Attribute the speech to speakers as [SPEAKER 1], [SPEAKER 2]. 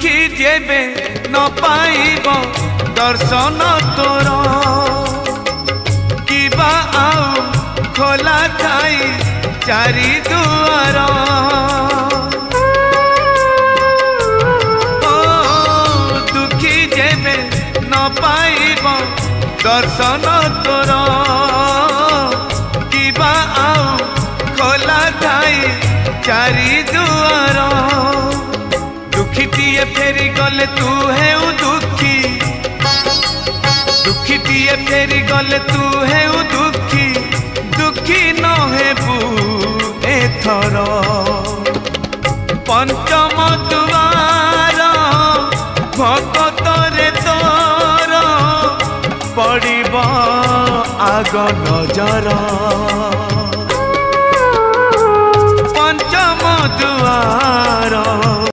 [SPEAKER 1] दुखी जेबे न पाइब दर्शन तोर किबा आउ खोला थाई चारि दुआर ओ दुखी जेबे न पाइब दर्शन तोर किबा आउ खोला थाई चारि दुआर दुखीटीए फेरी गले तू है दुखी दुखीटीए फेरी गले तू है दुखी दुखी न हेबू एथर पंचम दुआर भगतरे तोर पड़िब आग नजर पंचम दुआर